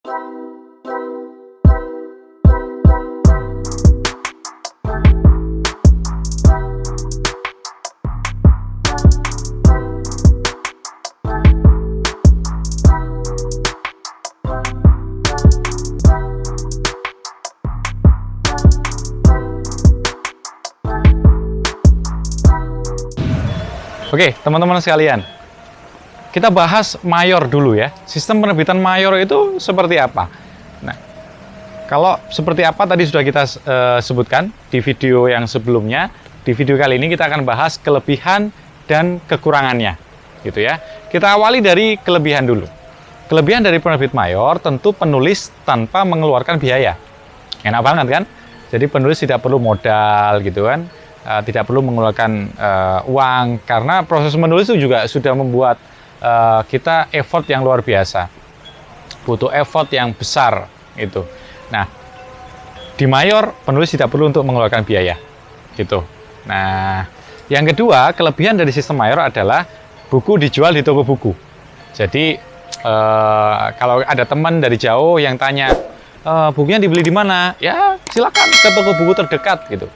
Oke, teman-teman sekalian, kita bahas mayor dulu ya. Sistem penerbitan mayor itu seperti apa? Nah, kalau seperti apa tadi sudah kita sebutkan di video yang sebelumnya. Di video kali ini kita akan bahas kelebihan dan kekurangannya, gitu ya. Kita awali dari kelebihan dulu. Kelebihan dari penerbit mayor tentu penulis tanpa mengeluarkan biaya. Enak banget kan? Jadi penulis tidak perlu modal, gitu kan? Tidak perlu mengeluarkan uang, karena proses menulis itu juga sudah membuat kita effort yang luar biasa, butuh effort yang besar itu. Nah, di mayor penulis tidak perlu untuk mengeluarkan biaya, gitu. Nah, yang kedua, kelebihan dari sistem mayor adalah buku dijual di toko buku. Jadi kalau ada teman dari jauh yang tanya bukunya dibeli di mana, ya silakan ke toko buku terdekat, gitu.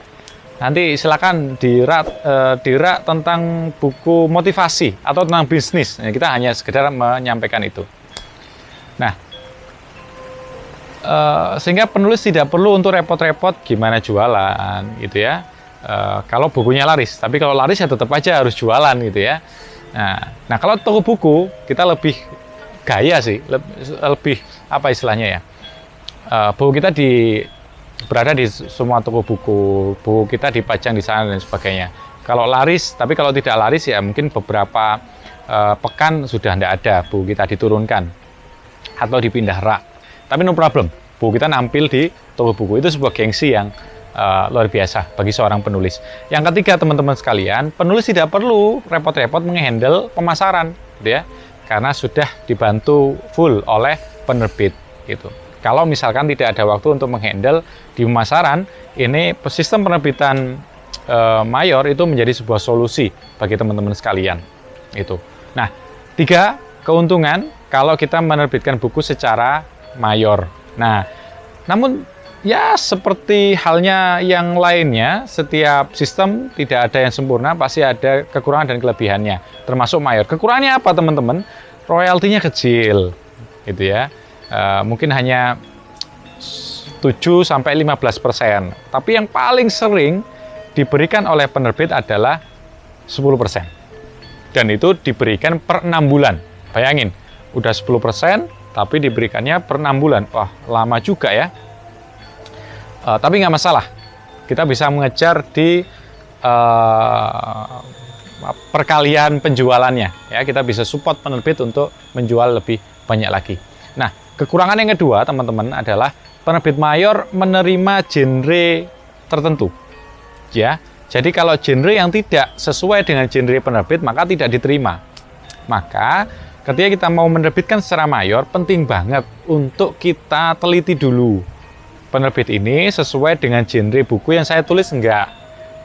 Nanti silakan dirak tentang buku motivasi atau tentang bisnis. Nah, kita hanya sekedar menyampaikan itu. Nah, sehingga penulis tidak perlu untuk repot-repot gimana jualan, gitu ya. Kalau bukunya laris, tapi kalau laris ya tetap aja harus jualan, gitu ya. Nah, kalau toko buku kita lebih gaya sih, lebih apa istilahnya ya? Buku kita berada di semua toko buku kita dipajang di sana dan sebagainya. Kalau laris, tapi kalau tidak laris ya mungkin beberapa pekan sudah tidak ada, buku kita diturunkan atau dipindah rak. Tapi no problem, buku kita nampil di toko buku, itu sebuah gengsi yang luar biasa bagi seorang penulis. Yang ketiga, teman-teman sekalian, penulis tidak perlu repot-repot menghandle pemasaran, gitu ya, karena sudah dibantu full oleh penerbit, gitu. Kalau misalkan tidak ada waktu untuk menghandle di pemasaran, ini sistem penerbitan mayor itu menjadi sebuah solusi bagi teman-teman sekalian. Itu. Nah, 3 keuntungan kalau kita menerbitkan buku secara mayor. Nah, namun ya seperti halnya yang lainnya, setiap sistem tidak ada yang sempurna, pasti ada kekurangan dan kelebihannya, termasuk mayor. Kekurangannya apa, teman-teman? Royaltinya kecil, gitu ya. Mungkin hanya 7-15%. Tapi yang paling sering diberikan oleh penerbit adalah 10%. Dan itu diberikan per 6 bulan. Bayangin, udah 10%, tapi diberikannya per 6 bulan. Wah, lama juga ya. Tapi nggak masalah. Kita bisa mengejar di perkalian penjualannya. Ya, kita bisa support penerbit untuk menjual lebih banyak lagi. Nah, kekurangan yang kedua, teman-teman, adalah penerbit mayor menerima genre tertentu. Ya, jadi kalau genre yang tidak sesuai dengan genre penerbit, maka tidak diterima. Maka, ketika kita mau menerbitkan secara mayor, penting banget untuk kita teliti dulu. Penerbit ini sesuai dengan genre buku yang saya tulis enggak.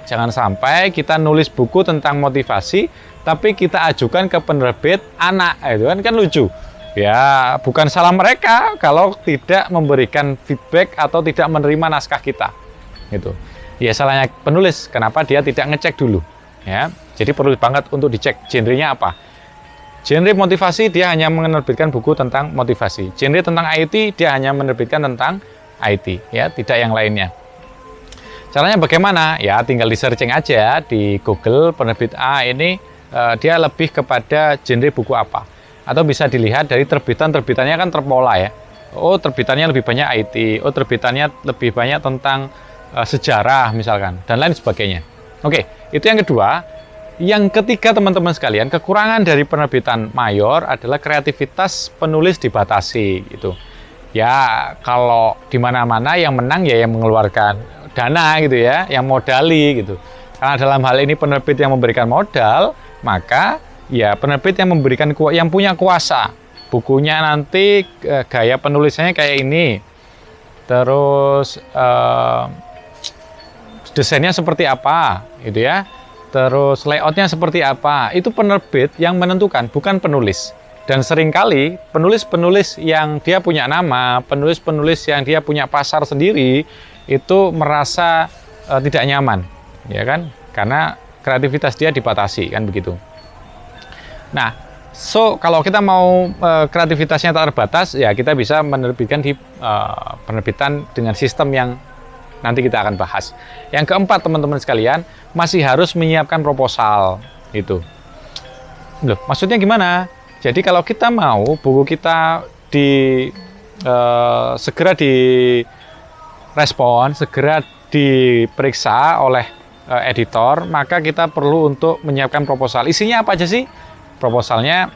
Jangan sampai kita nulis buku tentang motivasi, tapi kita ajukan ke penerbit anak, itu kan lucu. Ya, bukan salah mereka kalau tidak memberikan feedback atau tidak menerima naskah kita. Gitu. Ya, salahnya penulis, kenapa dia tidak ngecek dulu. Ya, jadi perlu banget untuk dicek genrenya apa. Genre motivasi, dia hanya menerbitkan buku tentang motivasi. Genre tentang IT, dia hanya menerbitkan tentang IT, ya, tidak yang lainnya. Caranya bagaimana? Ya, tinggal di searching aja di Google, penerbit A ini dia lebih kepada genre buku apa. Atau bisa dilihat dari terbitannya kan terpola ya. Oh, terbitannya lebih banyak IT, oh terbitannya lebih banyak tentang sejarah misalkan, dan lain sebagainya. Oke, itu yang kedua. Yang ketiga, teman-teman sekalian, kekurangan dari penerbitan mayor adalah kreativitas penulis dibatasi gitu. Ya, kalau di mana-mana yang menang ya yang mengeluarkan dana gitu ya, yang modali gitu. Karena dalam hal ini penerbit yang memberikan modal, maka ya penerbit yang yang punya kuasa. Bukunya nanti gaya penulisannya kayak ini. Terus desainnya seperti apa gitu ya. Terus layoutnya seperti apa. Itu penerbit yang menentukan, bukan penulis. Dan seringkali penulis-penulis yang dia punya nama, penulis-penulis yang dia punya pasar sendiri itu merasa tidak nyaman, ya kan? Karena kreativitas dia dibatasi, kan begitu. Nah, kalau kita mau kreativitasnya tak terbatas, ya kita bisa menerbitkan di penerbitan dengan sistem yang nanti kita akan bahas. Yang keempat, teman-teman sekalian, masih harus menyiapkan proposal itu. Loh, maksudnya gimana? Jadi kalau kita mau buku kita segera direspon, segera diperiksa oleh editor, maka kita perlu untuk menyiapkan proposal. Isinya apa aja sih? Proposalnya,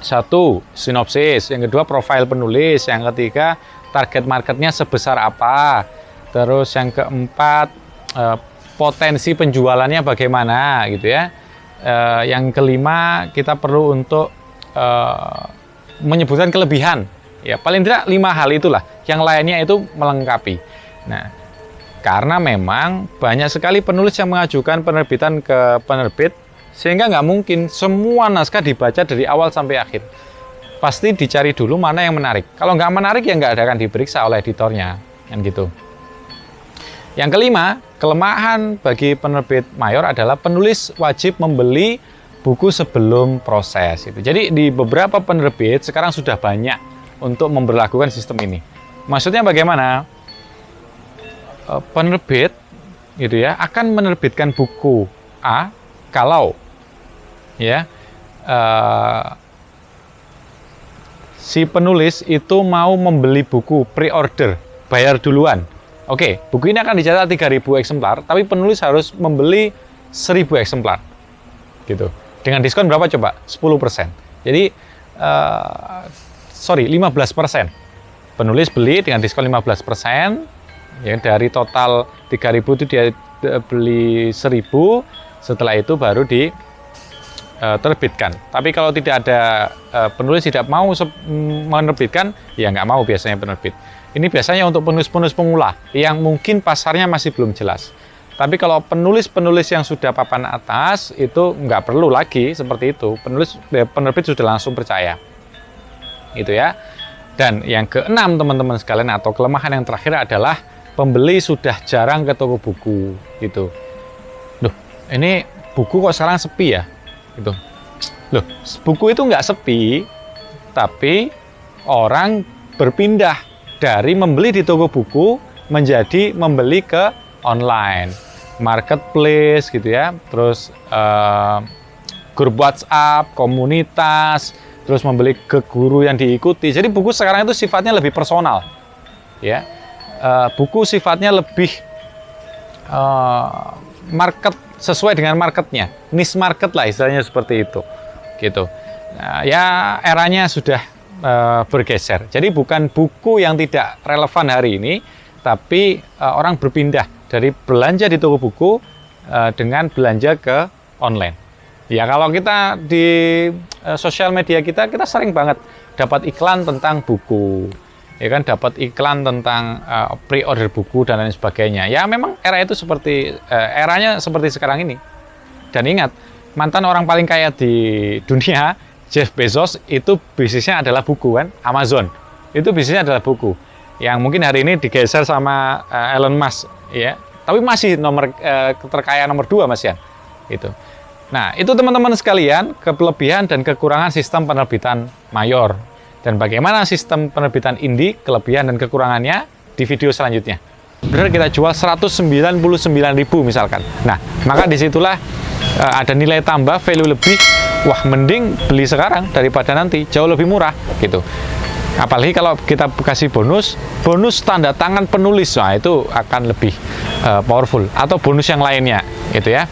satu, sinopsis, yang kedua, profil penulis, yang ketiga, target marketnya sebesar apa, terus yang keempat, potensi penjualannya bagaimana, gitu ya. Yang kelima, kita perlu untuk menyebutkan kelebihan, ya paling tidak 5 hal itulah, yang lainnya itu melengkapi. Nah, karena memang banyak sekali penulis yang mengajukan penerbitan ke penerbit, sehingga nggak mungkin semua naskah dibaca dari awal sampai akhir. Pasti dicari dulu mana yang menarik. Kalau nggak menarik ya nggak akan diperiksa oleh editornya, kan gitu. Yang kelima, kelemahan bagi penerbit mayor adalah penulis wajib membeli buku sebelum proses. Jadi di beberapa penerbit sekarang sudah banyak untuk memberlakukan sistem ini. Maksudnya bagaimana? Penerbit gitu ya akan menerbitkan buku A kalau ya si penulis itu mau membeli buku pre-order, bayar duluan. Oke, buku ini akan dicetak 3.000 eksemplar, tapi penulis harus membeli 1.000 eksemplar. Gitu. Dengan diskon berapa coba? 10%. Jadi 15%. Penulis beli dengan diskon 15%, ya dari total 3.000 itu dia beli 1.000, setelah itu baru diterbitkan. Tapi kalau tidak ada penulis tidak mau menerbitkan, ya nggak mau biasanya penerbit. Ini biasanya untuk penulis-penulis pemula yang mungkin pasarnya masih belum jelas. Tapi kalau penulis-penulis yang sudah papan atas itu nggak perlu lagi seperti itu. Penerbit sudah langsung percaya, gitu ya. Dan yang keenam, teman-teman sekalian, atau kelemahan yang terakhir adalah pembeli sudah jarang ke toko buku, gitu. Loh, ini buku kok sekarang sepi ya, gitu. Loh, buku itu nggak sepi, tapi orang berpindah dari membeli di toko buku menjadi membeli ke online, marketplace gitu ya, terus grup WhatsApp, komunitas, terus membeli ke guru yang diikuti. Jadi buku sekarang itu sifatnya lebih personal, ya. Buku sifatnya lebih market, sesuai dengan marketnya, niche market lah istilahnya seperti itu, gitu. Nah, ya eranya sudah bergeser. Jadi bukan buku yang tidak relevan hari ini, tapi orang berpindah dari belanja di toko buku dengan belanja ke online. Ya kalau kita di sosial media kita sering banget dapat iklan tentang buku, ya kan, dapat iklan tentang pre-order buku dan lain sebagainya. Ya memang era itu eranya seperti sekarang ini. Dan ingat, mantan orang paling kaya di dunia, Jeff Bezos, itu bisnisnya adalah buku kan, Amazon. Itu bisnisnya adalah buku. Yang mungkin hari ini digeser sama Elon Musk, ya. Tapi masih terkaya nomor 2 Mas Yan. Gitu. Nah, itu teman-teman sekalian, kelebihan dan kekurangan sistem penerbitan mayor. Dan bagaimana sistem penerbitan indie, kelebihan dan kekurangannya di video selanjutnya. Benar, kita jual 199.000 misalkan. Nah, maka disitulah ada nilai tambah, value lebih. Wah, mending beli sekarang daripada nanti, jauh lebih murah gitu. Apalagi kalau kita kasih bonus tanda tangan penulis, nah itu akan lebih powerful, atau bonus yang lainnya gitu ya.